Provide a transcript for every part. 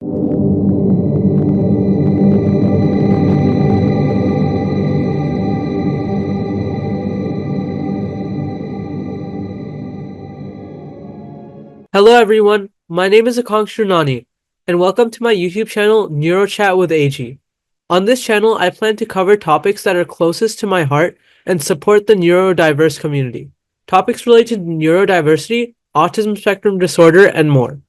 Hello everyone, my name is Akankshu Nani, and welcome to my YouTube channel Neuro Chat with AG. On this channel, I plan to cover topics that are closest to my heart and support the neurodiverse community. Topics related to neurodiversity, autism spectrum disorder, and more.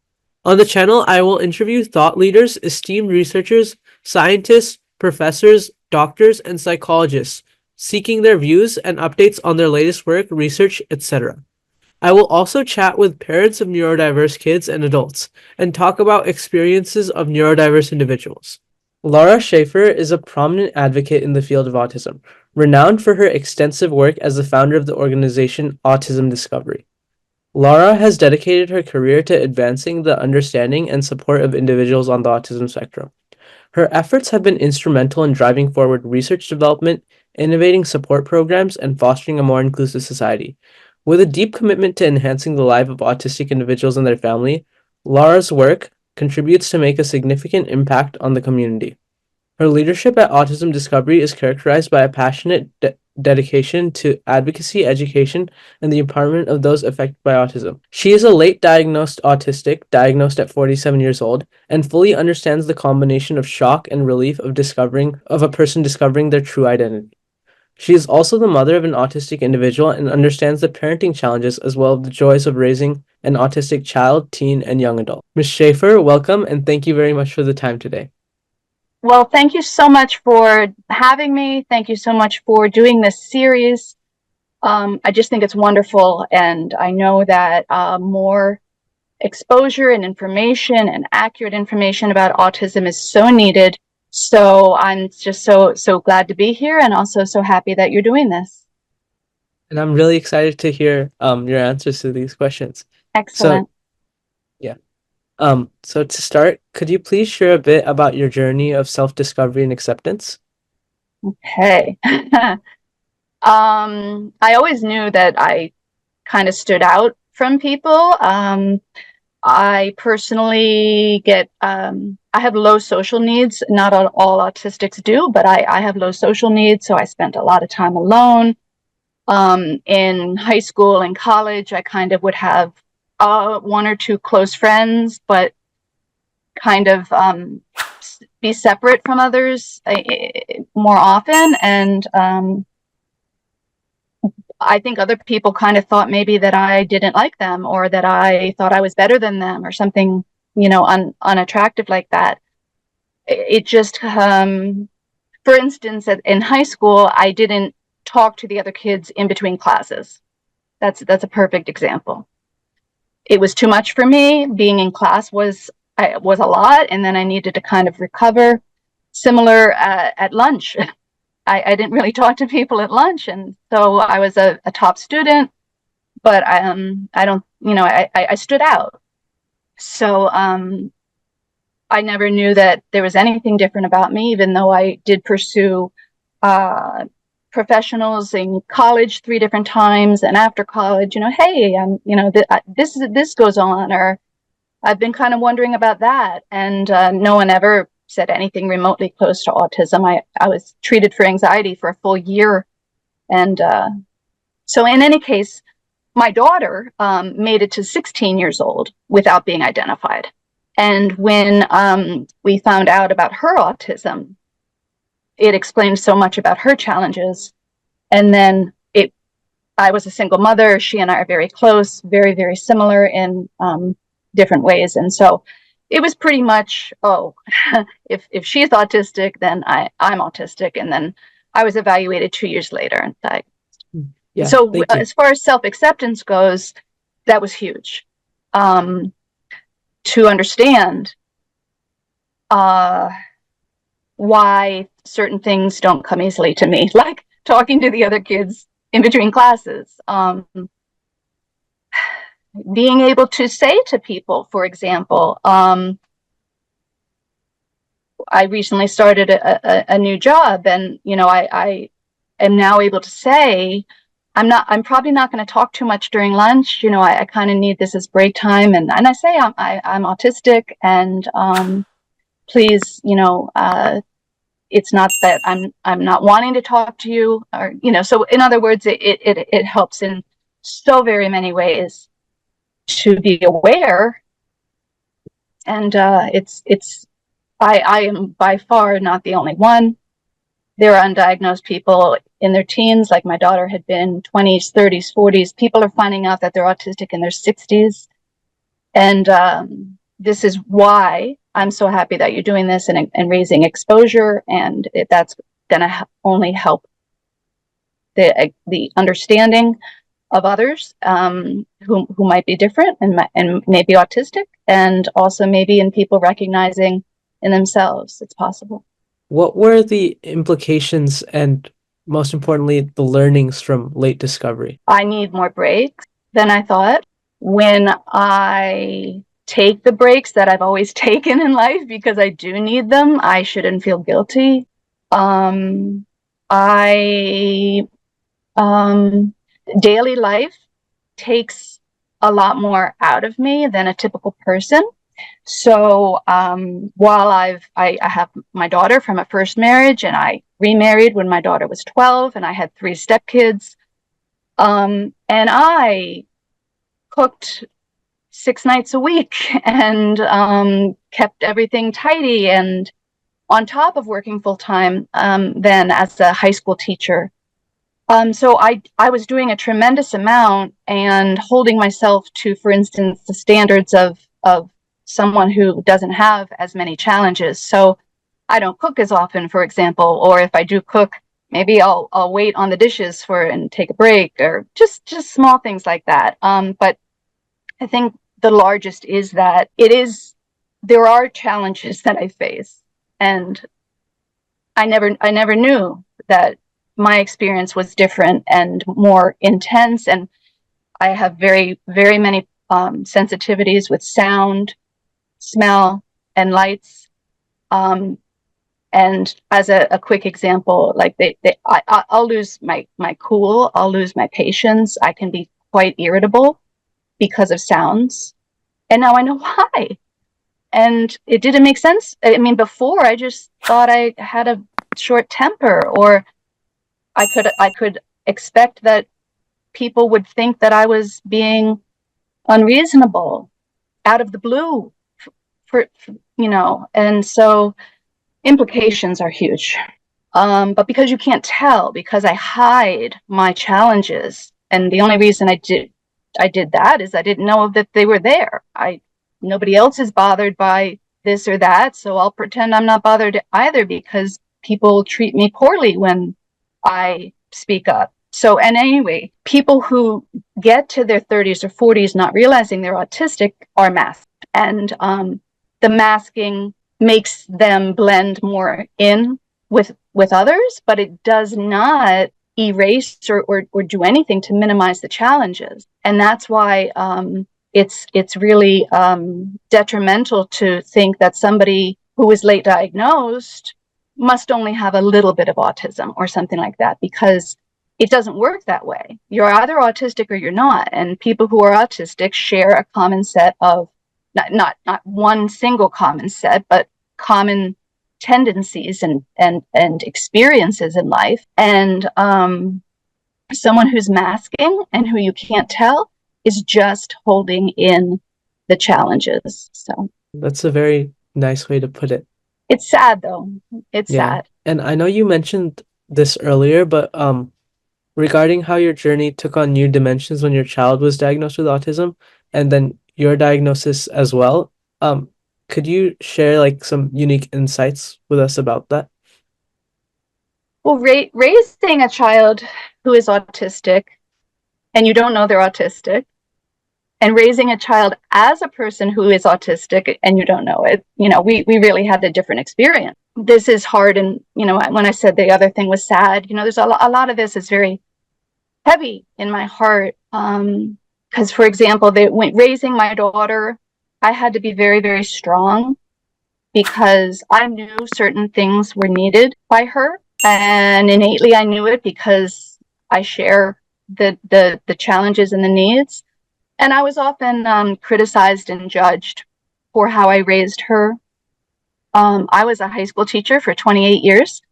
On the channel, I will interview thought leaders, esteemed researchers, scientists, professors, doctors, and psychologists, seeking their views and updates on their latest work, research, etc. I will also chat with parents of neurodiverse kids and adults and talk about experiences of neurodiverse individuals. Lara Schaeffer is a prominent advocate in the field of autism, renowned for her extensive work as the founder of the organization Autism Discovery. Lara has dedicated her career to advancing the understanding and support of individuals on the autism spectrum. Her efforts have been instrumental in driving forward research development, innovating support programs, and fostering a more inclusive society. With a deep commitment to enhancing the life of autistic individuals and their family, Lara's work contributes to make a significant impact on the community. Her leadership at Autism Discovery is characterized by a passionate dedication to advocacy, education, and the empowerment of those affected by autism. She is a late diagnosed autistic, diagnosed at 47 years old, and fully understands the combination of shock and relief of a person discovering their true identity. She is also the mother of an autistic individual and understands the parenting challenges as well as the joys of raising an autistic child, teen, and young adult. Ms. Schaeffer, welcome, and thank you very much for the time today. Well, thank you so much for having me. Thank you so much for doing this series. I just think it's wonderful, and I know that more exposure and information and accurate information about autism is so needed. So I'm just so glad to be here, and also so happy that you're doing this. And I'm really excited to hear your answers to these questions. Excellent. So to start, could you please share a bit about your journey of self-discovery and acceptance? Okay. I always knew that I kind of stood out from people. I personally I have low social needs. Not all autistics do, but I have low social needs, so I spent a lot of time alone. In high school and college, I kind of would have one or two close friends, but kind of be separate from others more often. And I think other people kind of thought maybe that I didn't like them, or that I thought I was better than them, or something, unattractive like that. It just, for instance, in high school, I didn't talk to the other kids in between classes. That's a perfect example. It was too much for me. Being in class was a lot, and then I needed to kind of recover. Similar at lunch. I didn't really talk to people at lunch, and so I was a top student, but I stood out. So I never knew that there was anything different about me, even though I did pursue professionals in college 3 different times, and after college, hey, this goes on, or I've been kind of wondering about that, and no one ever said anything remotely close to autism. I was treated for anxiety for a full year, and so in any case, my daughter made it to 16 years old without being identified, and when we found out about her autism, it explained so much about her challenges. And then I was a single mother. She and I are very close, very, very similar in different ways. And so it was pretty much, if she's autistic, then I'm autistic. And then I was evaluated 2 years later and diagnosed. Yeah, so as far as self-acceptance goes, that was huge. To understand why certain things don't come easily to me, like talking to the other kids in between classes, being able to say to people, for example, I recently started a new job, and I am now able to say, I'm probably not going to talk too much during lunch. I kind of need this as break time, and I say I'm autistic, and please, it's not that I'm not wanting to talk to you, or, so in other words, it helps in so very many ways to be aware. And I am by far not the only one. There are undiagnosed people in their teens, like my daughter had been 20s, 30s, 40s. People are finding out that they're autistic in their 60s. And this is why I'm so happy that you're doing this and raising exposure. And that's going to only help the understanding of others who might be different and maybe autistic, and also maybe in people recognizing in themselves it's possible. What were the implications and, most importantly, the learnings from late discovery? I need more breaks than I thought. When I take the breaks that I've always taken in life, because I do need them, I shouldn't feel guilty. Daily life takes a lot more out of me than a typical person. So while I have my daughter from a first marriage, and I remarried when my daughter was 12, and I had 3 stepkids, and I cooked 6 nights a week and kept everything tidy, and on top of working full time, then as a high school teacher. So I was doing a tremendous amount and holding myself to, for instance, the standards of someone who doesn't have as many challenges. So I don't cook as often, for example, or if I do cook, maybe I'll wait on the dishes and take a break, or just small things like that. But I think the largest is that there are challenges that I face, and I never knew that my experience was different and more intense. And I have very, very many sensitivities with sound, smell, and lights. And as a quick example, like I'll lose my cool, I'll lose my patience. I can be quite irritable because of sounds. And now I know why. And it didn't make sense. I mean, before I just thought I had a short temper, or I could expect that people would think that I was being unreasonable out of the blue for and so implications are huge. But because you can't tell, because I hide my challenges, and the only reason I did that is I didn't know that they were there. Nobody else is bothered by this or that, so I'll pretend I'm not bothered either, because people treat me poorly when I speak up. So, and anyway, people who get to their 30s or 40s not realizing they're autistic are masked, and the masking makes them blend more in with others, but it does not erase or do anything to minimize the challenges. And that's why it's really detrimental to think that somebody who is late diagnosed must only have a little bit of autism or something like that, because it doesn't work that way. You're either autistic or you're not. And people who are autistic share a common set of, not one single common set, but common tendencies and experiences in life. And someone who's masking and who you can't tell is just holding in the challenges. So that's a very nice way to put it. It's sad, though. It's sad. And I know you mentioned this earlier, but regarding how your journey took on new dimensions when your child was diagnosed with autism, and then your diagnosis as well, could you share like some unique insights with us about that? Well, raising a child who is autistic, and you don't know they're autistic, and raising a child as a person who is autistic and you don't know it, we really had a different experience. This is hard. And, when I said the other thing was sad, there's a lot of this is very heavy in my heart. Because, for example, raising my daughter, I had to be very, very strong, because I knew certain things were needed by her. And innately I knew it because I share the challenges and the needs. And I was often criticized and judged for how I raised her. I was a high school teacher for 28 years.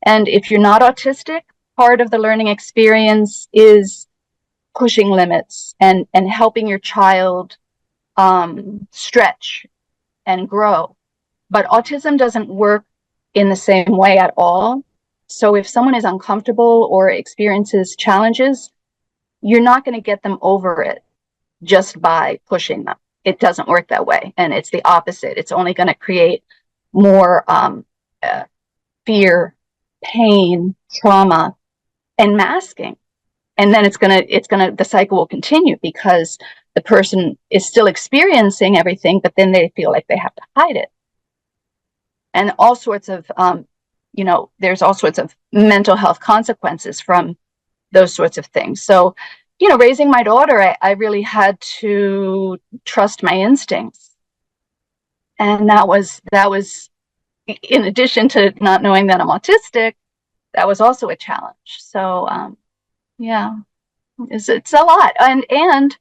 And if you're not autistic, part of the learning experience is pushing limits and helping your child stretch and grow. But autism doesn't work in the same way at all. So if someone is uncomfortable or experiences challenges, you're not going to get them over it just by pushing them. It doesn't work that way. And it's the opposite. It's only going to create more fear, pain, trauma, and masking. And then the cycle will continue because the person is still experiencing everything, but then they feel like they have to hide it. And all sorts of, there's all sorts of mental health consequences from those sorts of things. So, raising my daughter, I really had to trust my instincts. And that was, in addition to not knowing that I'm autistic, that was also a challenge. So, yeah, it's a lot. And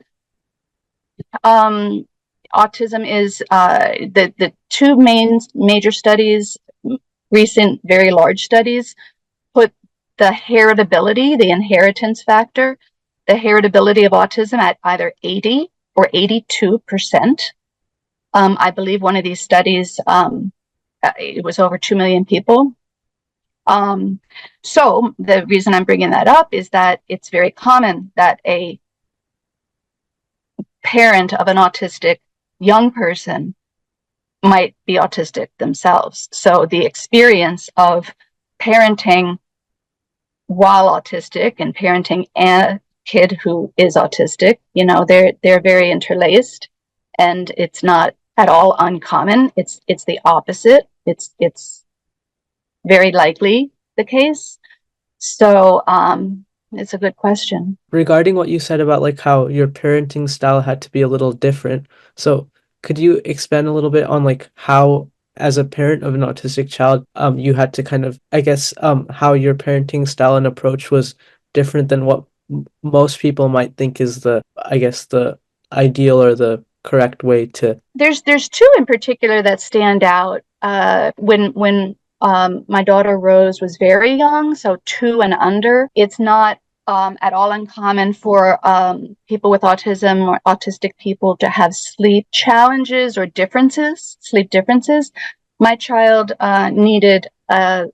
autism is the two major studies, recent, very large studies, put the heritability, the inheritance factor, the heritability of autism at either 80 or 82%. I believe one of these studies, it was over 2 million people. So the reason I'm bringing that up is that it's very common that a parent of an autistic young person might be autistic themselves. So the experience of parenting while autistic and parenting a kid who is autistic, they're very interlaced, and it's not at all uncommon. It's the opposite. It's very likely the case. So it's a good question. Regarding what you said about like how your parenting style had to be a little different, so could you expand a little bit on like how, as a parent of an autistic child, you had to kind of, I guess, how your parenting style and approach was different than what most people might think is the ideal or the correct way to. There's two in particular that stand out. When my daughter Rose was very young, so 2 and under, it's not at all uncommon for people with autism or autistic people to have sleep challenges or sleep differences. My child needed a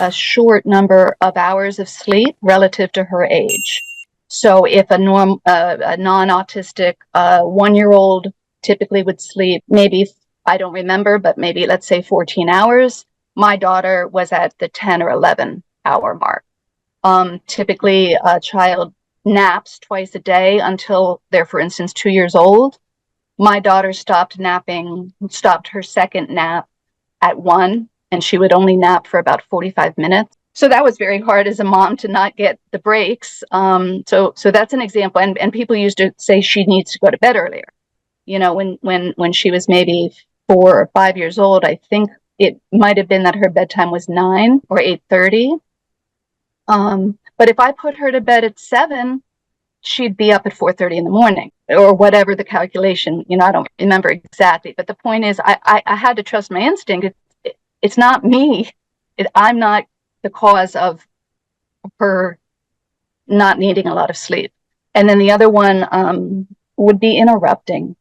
short number of hours of sleep relative to her age. So if a non-autistic 1-year-old typically would sleep maybe, I don't remember, but maybe let's say 14 hours, my daughter was at the 10 or 11 hour mark. Typically a child naps twice a day until they're, for instance, 2 years old. My daughter stopped her second nap at 1, and she would only nap for about 45 minutes. So that was very hard as a mom to not get the breaks. So that's an example. And people used to say she needs to go to bed earlier. When she was maybe 4 or 5 years old, I think it might have been that her bedtime was 9 or 8:30. But if I put her to bed at 7, she'd be up at 4:30 in the morning, or whatever the calculation. I don't remember exactly. But the point is, I had to trust my instinct. It's not me. I'm not the cause of her not needing a lot of sleep. And then the other one would be interrupting.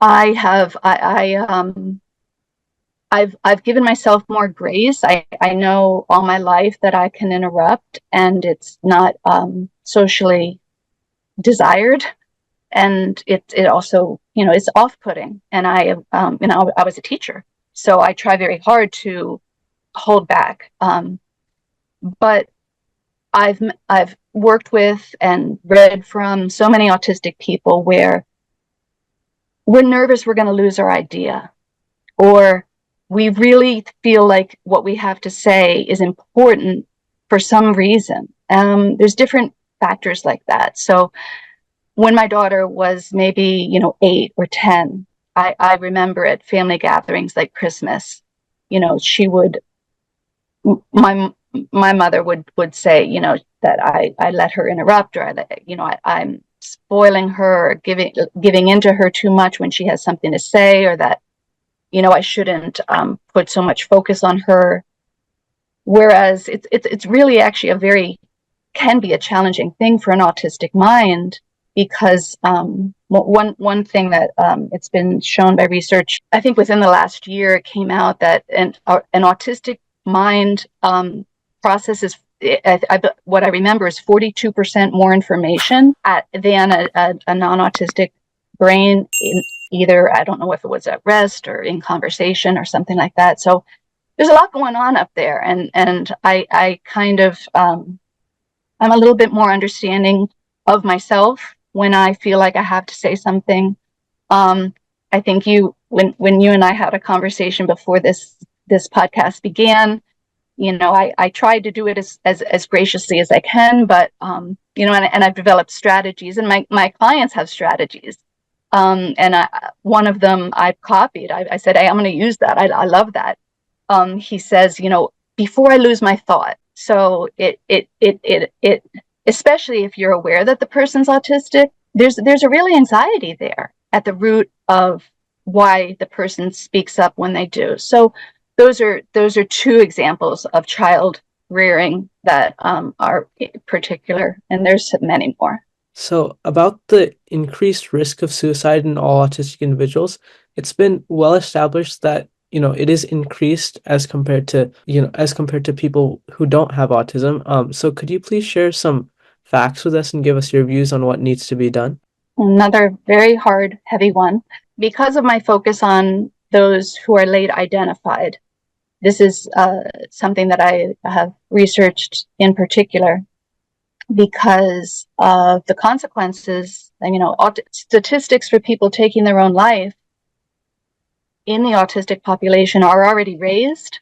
I've given myself more grace. I know all my life that I can interrupt, and it's not socially desired, and it also it's off-putting. And I was a teacher, so I try very hard to hold back. But I've worked with and read from so many autistic people where we're nervous we're going to lose our idea, or we really feel like what we have to say is important for some reason. There's different factors like that. So when my daughter was maybe 8 or 10, I remember at family gatherings like Christmas, she would, my mother would say, that I let her interrupt, or I'm spoiling her, or giving into her too much when she has something to say, or that I shouldn't put so much focus on her. Whereas it's really actually can be a challenging thing for an autistic mind, because one thing that it's been shown by research, I think within the last year, it came out that an autistic mind processes, what I remember is 42% more information than a non-autistic brain, in either, I don't know if it was at rest or in conversation or something like that. So there's a lot going on up there, and I kind of I'm a little bit more understanding of myself when I feel like I have to say something. I think when you and I had a conversation before this podcast began, I tried to do it as graciously as I can, but and I've developed strategies, and my clients have strategies. And one of them I've copied. I said, hey, I'm going to use that. I love that. He says, before I lose my thought. So it especially if you're aware that the person's autistic, there's a real anxiety there at the root of why the person speaks up when they do. So those are two examples of child rearing that are particular, and there's many more. So, about the increased risk of suicide in all autistic individuals, it's been well established that it is increased as compared to people who don't have autism. So could you please share some facts with us and give us your views on what needs to be done? Another very hard, heavy one. Because of my focus on those who are late identified, this is something that I have researched in particular because of the consequences. Statistics for people taking their own life in the autistic population are already raised,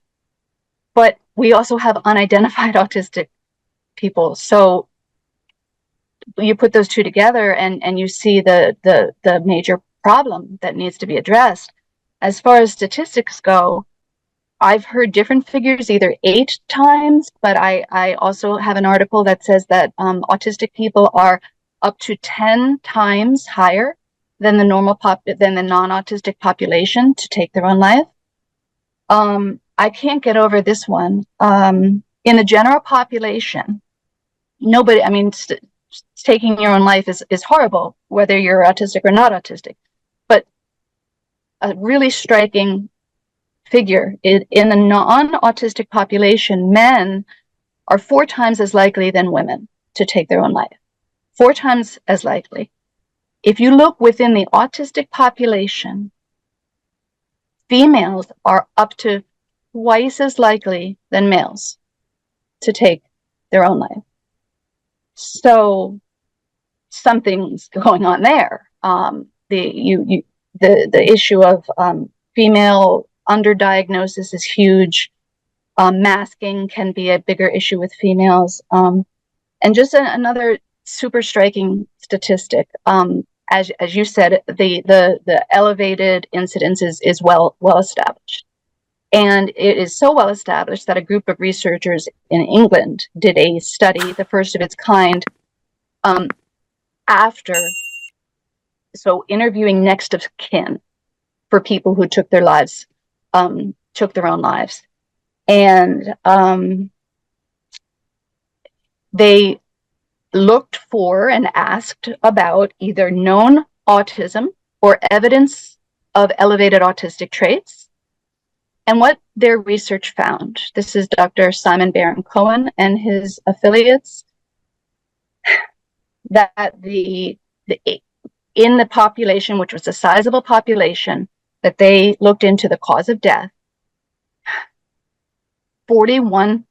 but we also have unidentified autistic people. So you put those two together and you see the major problem that needs to be addressed. As far as statistics go, I've heard different figures, either 8 times, but I also have an article that says that autistic people are up to 10 times higher than the non-autistic population to take their own life. I can't get over this one. In the general population, nobody, taking your own life is horrible, whether you're autistic or not autistic. But a really striking figure in the non-autistic population, men are 4 times as likely than women to take their own life. 4 times as likely. If you look within the autistic population, females are up to twice as likely than males to take their own life. So something's going on there. The issue of female underdiagnosis is huge. Masking can be a bigger issue with females. And just another super striking statistic. As you said, the elevated incidence is well established. And it is so well established that a group of researchers in England did a study, the first of its kind, interviewing next of kin for people who took their own lives. And they looked for and asked about either known autism or evidence of elevated autistic traits. And what their research found, this is Dr. Simon Baron-Cohen and his affiliates, that in the population, which was a sizable population, that they looked into the cause of death, 41%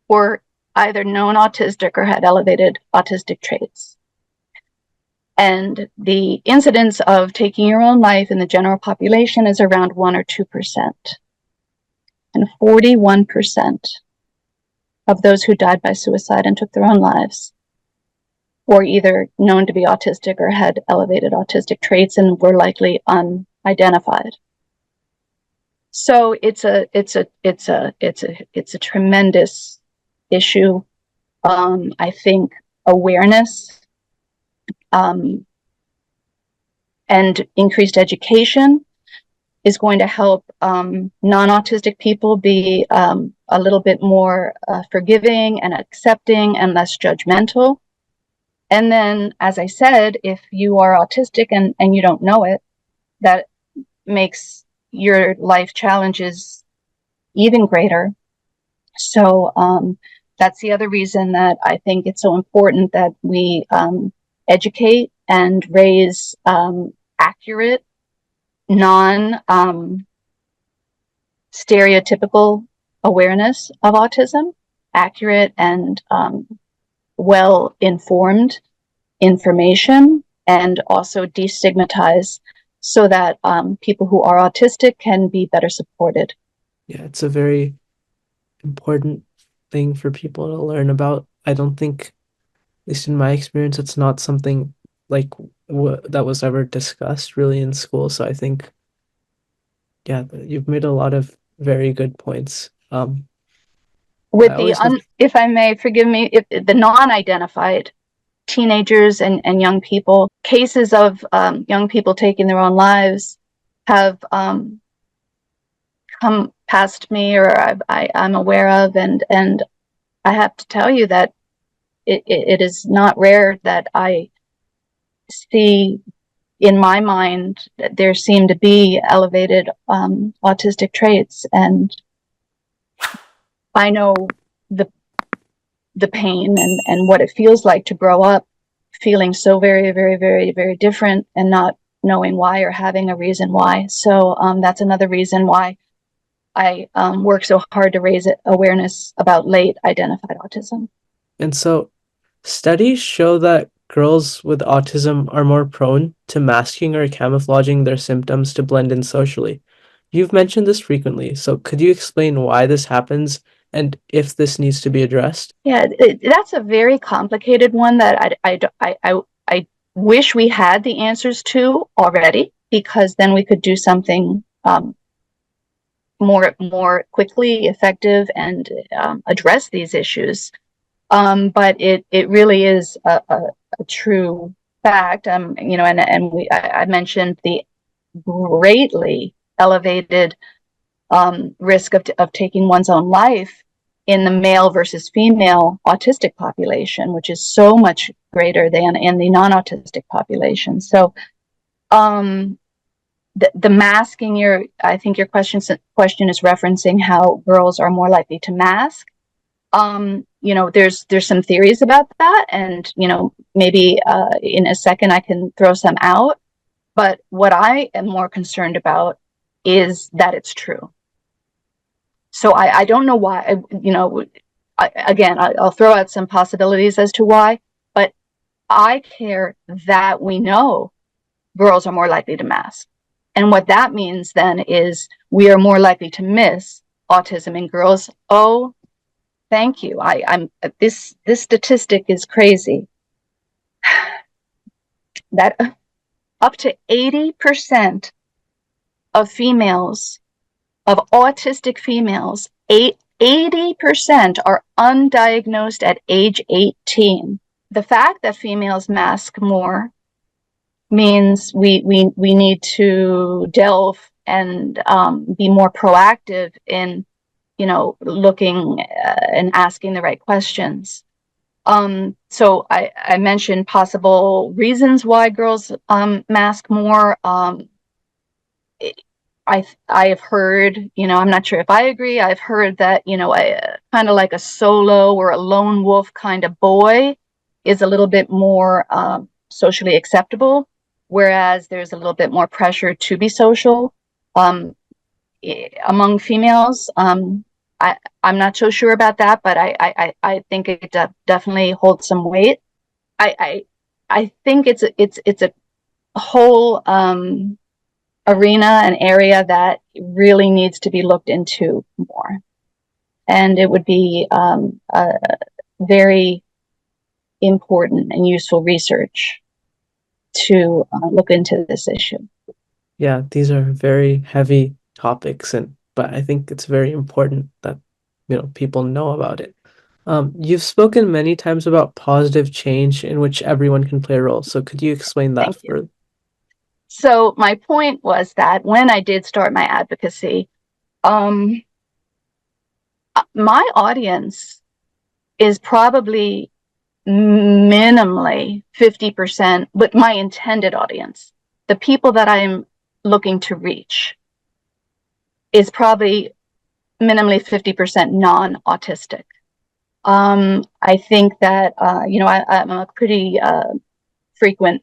were either known autistic or had elevated autistic traits. And the incidence of taking your own life in the general population is around 1 or 2%. And 41% of those who died by suicide and took their own lives were either known to be autistic or had elevated autistic traits and were likely unidentified. So it's a tremendous issue. I think awareness and increased education is going to help non-autistic people be a little bit more forgiving and accepting and less judgmental. And then, as I said, if you are autistic and you don't know it, that makes your life challenges even greater. So that's the other reason that I think it's so important that we educate and raise accurate, non stereotypical awareness of autism, accurate and well informed information, and also destigmatize so that people who are autistic can be better supported. Yeah, it's a very important thing for people to learn about. I don't think, at least in my experience, it's not something like that was ever discussed really in school. So I think, yeah, you've made a lot of very good points. With I the, always have, if I may, forgive me, if the non-identified teenagers and young people, cases of young people taking their own lives have come past me, or I'm aware of, and I have to tell you that it is not rare that I see in my mind that there seem to be elevated autistic traits, and I know the the pain and what it feels like to grow up feeling so very, very, very, very different and not knowing why or having a reason why. So that's another reason why I work so hard to raise awareness about late identified autism. and so studies show that girls with autism are more prone to masking or camouflaging their symptoms to blend in socially. You've mentioned this frequently, so could you explain why this happens and if this needs to be addressed? Yeah, that's a very complicated one that I wish we had the answers to already, because then we could do something more quickly, effective, and address these issues. But it really is a true fact. I mentioned the greatly elevated risk of taking one's own life in the male versus female autistic population, which is so much greater than in the non-autistic population. So the masking, I think your question is referencing how girls are more likely to mask. There's some theories about that, and maybe in a second I can throw some out. But what I am more concerned about is that it's true. So I don't know why. I'll throw out some possibilities as to why, but I care that we know girls are more likely to mask. And what that means then is we are more likely to miss autism in girls. Oh, thank you. I'm this statistic is crazy. That up to 80% of females, of autistic females, 80% are undiagnosed at age 18. The fact that females mask more means we need to delve and be more proactive in looking and asking the right questions. So I mentioned possible reasons why girls mask more. I have heard, I'm not sure if I agree. I've heard that kind of like a solo or a lone wolf kind of boy is a little bit more socially acceptable, whereas there's a little bit more pressure to be social among females. I'm not so sure about that, but I think it definitely holds some weight. I think it's a whole arena, an area that really needs to be looked into more, and it would be a very important and useful research to look into this issue. Yeah, these are very heavy topics, but I think it's very important that people know about it. You've spoken many times about positive change in which everyone can play a role. So could you explain that Thank you. further? So my point was that when I did start my advocacy, my audience is probably minimally 50%, but my intended audience, the people that I'm looking to reach, is probably minimally 50% non-autistic. I think that, I'm a pretty frequent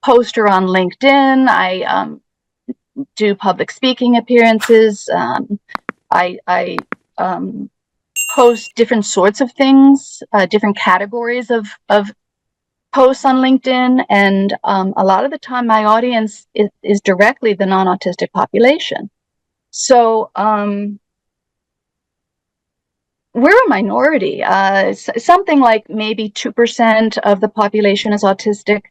poster on LinkedIn. I do public speaking appearances. I post different sorts of things, different categories of posts on LinkedIn. And a lot of the time my audience is directly the non-autistic population. So we're a minority. Something like maybe 2% of the population is autistic.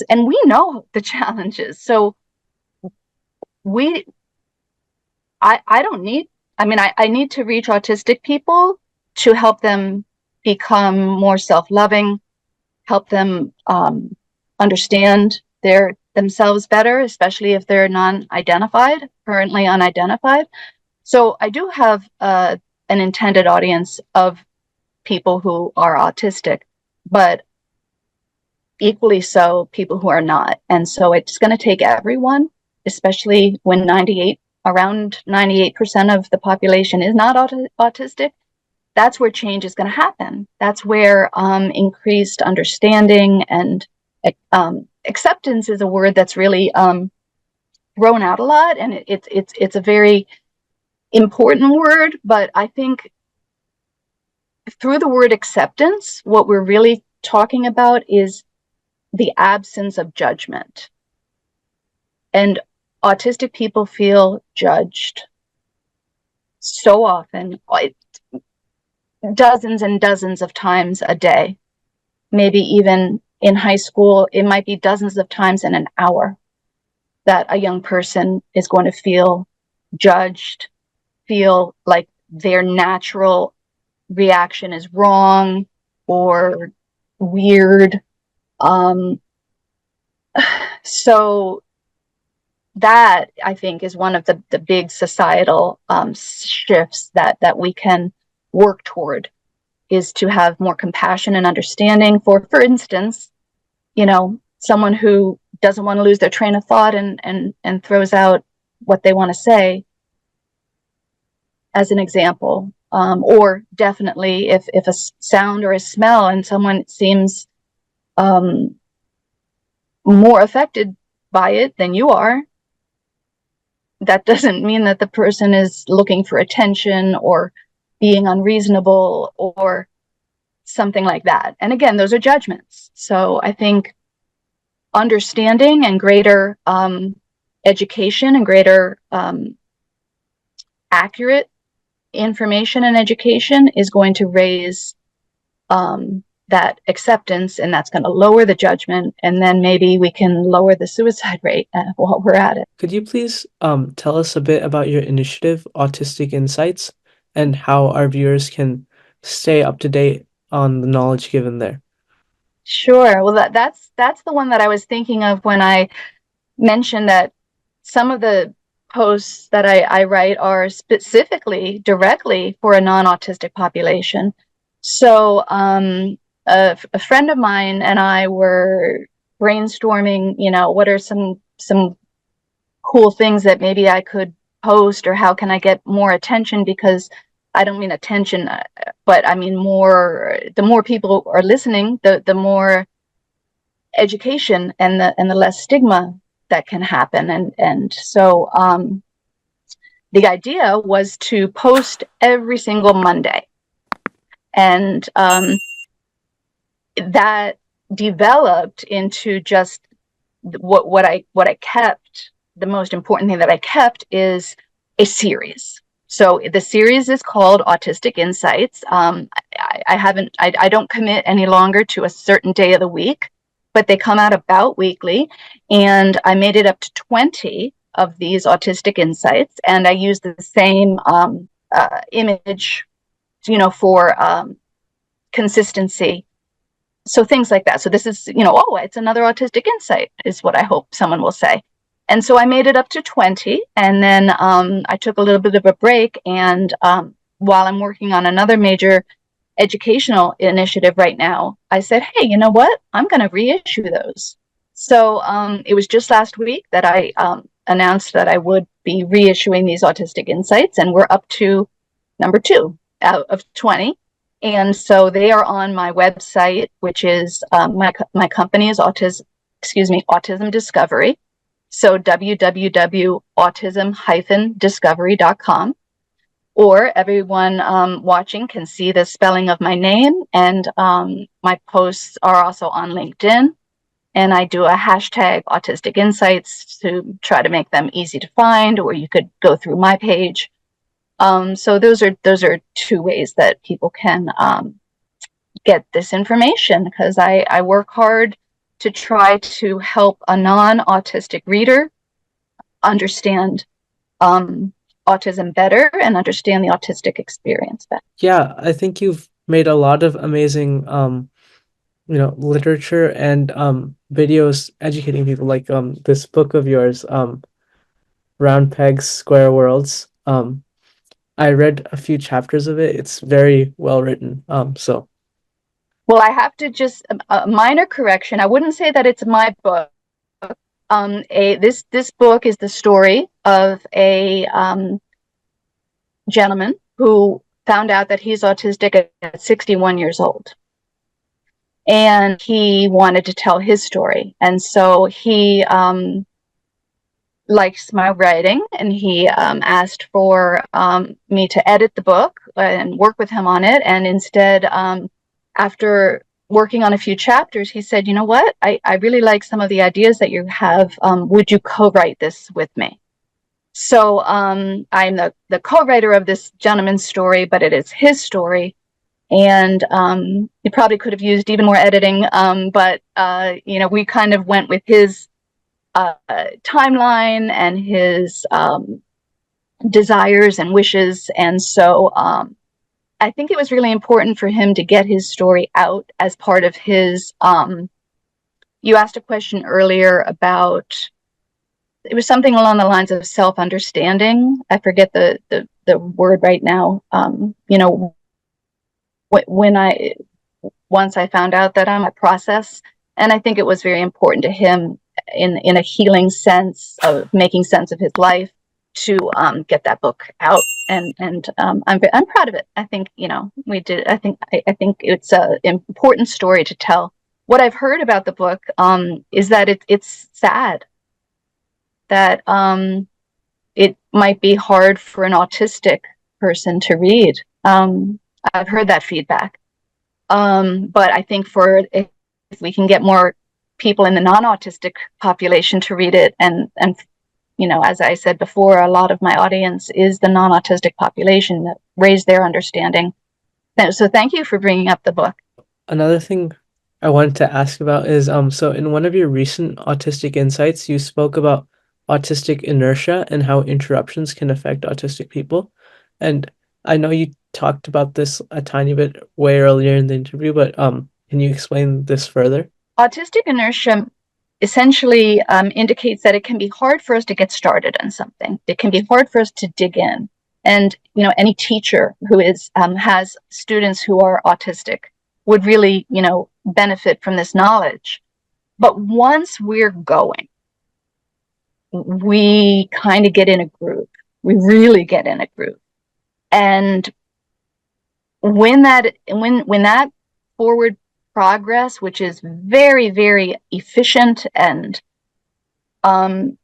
And we know the challenges. So I don't need, I need to reach autistic people to help them become more self-loving, help them understand themselves better, especially if they're non-identified, currently unidentified. So I do have an intended audience of people who are autistic, but equally so people who are not. And so it's going to take everyone, especially when around 98% of the population is not autistic. That's where change is going to happen. That's where increased understanding and acceptance is a word that's really thrown out a lot, and it's a very important word. But I think through the word acceptance, what we're really talking about is the absence of judgment. And autistic people feel judged so often, dozens and dozens of times a day. Maybe even in high school, it might be dozens of times in an hour that a young person is going to feel judged, feel like their natural reaction is wrong or weird. So that, I think, is one of the big societal shifts that we can work toward, is to have more compassion and understanding for instance, someone who doesn't want to lose their train of thought and throws out what they want to say, as an example. Or definitely if a sound or a smell and someone seems more affected by it than you are, that doesn't mean that the person is looking for attention or being unreasonable or something like that. And again, those are judgments. So I think understanding and greater education and greater accurate information and education is going to raise that acceptance, and that's going to lower the judgment, and then maybe we can lower the suicide rate while we're at it. Could you please tell us a bit about your initiative, Autistic Insights, and how our viewers can stay up to date on the knowledge given there? Sure. Well, that's the one that I was thinking of when I mentioned that some of the posts that I write are specifically directly for a non-autistic population. So a friend of mine and I were brainstorming, what are some cool things that maybe I could post, or how can I get more attention? Because I don't mean attention, but I mean the more people are listening, the more education and the less stigma that can happen. And so the idea was to post every single Monday. And that developed into just what I kept. The most important thing that I kept is a series. So the series is called Autistic Insights. I don't commit any longer to a certain day of the week, but they come out about weekly. And I made it up to 20 of these Autistic Insights. And I use the same image, for consistency. So things like that. So this is, it's another Autistic Insight is what I hope someone will say. And so I made it up to 20, and then I took a little bit of a break, and while I'm working on another major educational initiative right now, I said, hey, you know what? I'm going to reissue those. So it was just last week that I announced that I would be reissuing these Autistic Insights, and we're up to number 2 out of 20. And so they are on my website, which is my company is Autism Discovery. So www.autism-discovery.com. Or everyone watching can see the spelling of my name, and my posts are also on LinkedIn, and I do a hashtag Autistic Insights to try to make them easy to find, or you could go through my page. So those are 2 ways that people can get this information, because I work hard to try to help a non-autistic reader understand autism better and understand the autistic experience better. Yeah, I think you've made a lot of amazing literature and videos educating people, like this book of yours, Round Pegs, Square Worlds. I read a few chapters of it. It's very well written. So Well, I have to just a minor correction. I wouldn't say that it's my book. This book is the story of a gentleman who found out that he's autistic at 61 years old, and he wanted to tell his story. And so he likes my writing, and he asked for me to edit the book and work with him on it. And instead, after working on a few chapters, he said, you know what, I really like some of the ideas that you have. Would you co-write this with me? So I'm the co-writer of this gentleman's story, but it is his story. And he probably could have used even more editing, but we kind of went with his timeline and his desires and wishes. And so I think it was really important for him to get his story out as part of his you asked a question earlier about, it was something along the lines of self-understanding. I forget the word right now. Once I found out that I'm a process, and I think it was very important to him in a healing sense of making sense of his life to get that book out. And I'm proud of it. I think we did. I think it's an important story to tell. What I've heard about the book is that it's sad, that it might be hard for an autistic person to read. I've heard that feedback. But I think if we can get more people in the non-autistic population to read it, and as I said before, a lot of my audience is the non-autistic population, that raise their understanding. So thank you for bringing up the book. Another thing I wanted to ask about is so in one of your recent Autistic Insights, you spoke about autistic inertia and how interruptions can affect autistic people. And I know you talked about this a tiny bit way earlier in the interview, but can you explain this further? Autistic inertia essentially indicates that it can be hard for us to get started on something. It can be hard for us to dig in. And any teacher who has students who are autistic would really benefit from this knowledge. But once we're going, we kind of get in a groove. We really get in a groove. And when that forward progress, which is very, very efficient and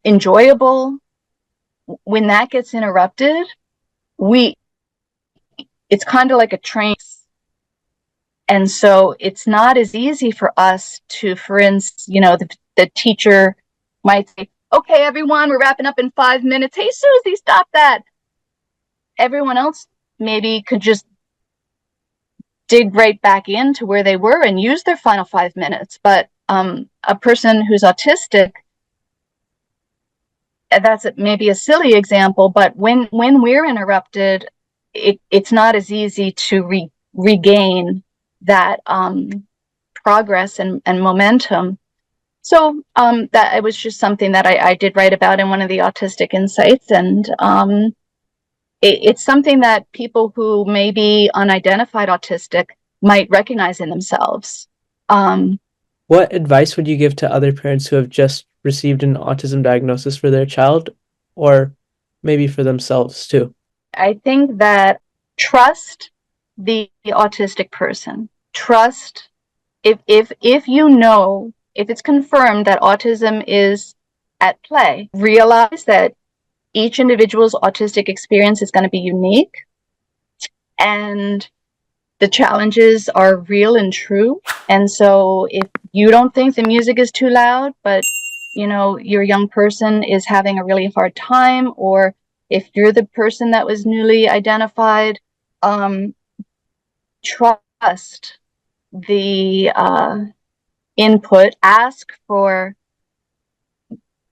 enjoyable, when that gets interrupted, it's kind of like a train. And so it's not as easy for us to, for instance, the teacher might say, okay, everyone, we're wrapping up in 5 minutes. Hey, Susie, stop that. Everyone else maybe could just dig right back into where they were and use their final 5 minutes. But a person who's autistic, that's maybe a silly example, but when we're interrupted, it's not as easy to regain that progress and momentum. So that it was just something that I did write about in one of the Autistic Insights, and it's something that people who may be unidentified autistic might recognize in themselves. What advice would you give to other parents who have just received an autism diagnosis for their child, or maybe for themselves too? I think that trust the autistic person. Trust if you know, if it's confirmed that autism is at play, realize that each individual's autistic experience is going to be unique, and the challenges are real and true. And so if you don't think the music is too loud, but you know your young person is having a really hard time, or if you're the person that was newly identified, trust the input, ask for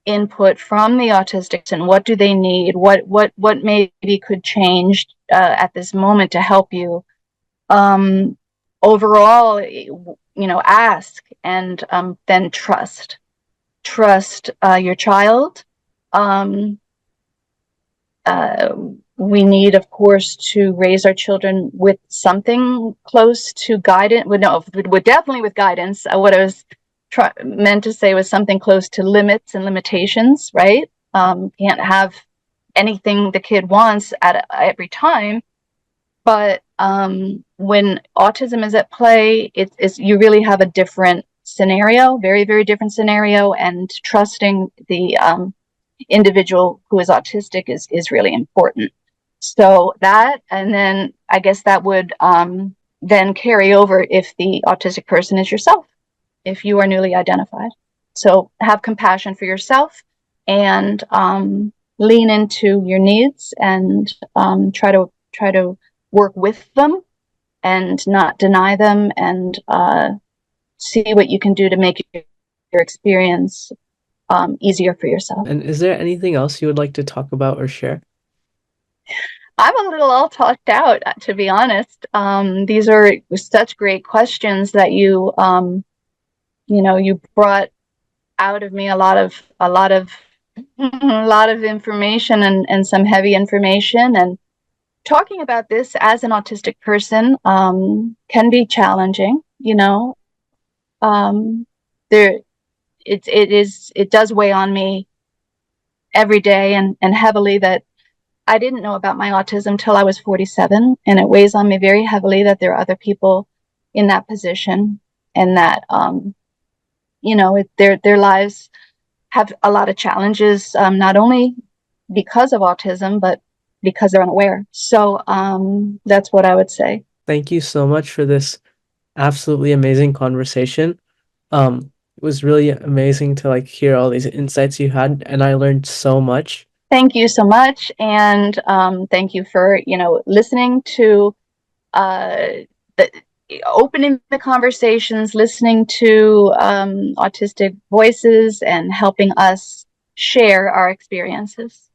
input from the autistic, and what do they need, what maybe could change at this moment to help you. Overall, ask, and then trust your child. We need, of course, to raise our children with something close to guidance. Well, definitely with guidance. What I was meant to say was something close to limits and limitations, right? Can't have anything the kid wants at every time. But when autism is at play, it's you really have a different scenario, very, very different scenario, and trusting the individual who is autistic is really important. So that, and then I guess that would then carry over if the autistic person is yourself, if you are newly identified. So have compassion for yourself, and lean into your needs, and try to work with them and not deny them, and see what you can do to make your experience easier for yourself. And is there anything else you would like to talk about or share? I'm a little all talked out, to be honest. These are such great questions that you brought out of me a lot of a lot of information, and some heavy information. And talking about this as an autistic person can be challenging. There it does weigh on me every day, and heavily, that I didn't know about my autism till I was 47, and it weighs on me very heavily that there are other people in that position, and that their lives have a lot of challenges, not only because of autism, but because they're unaware. So that's what I would say. Thank you so much for this absolutely amazing conversation. It was really amazing to hear all these insights you had, and I learned so much. Thank you so much, and thank you for listening to the opening the conversations, listening to autistic voices, and helping us share our experiences.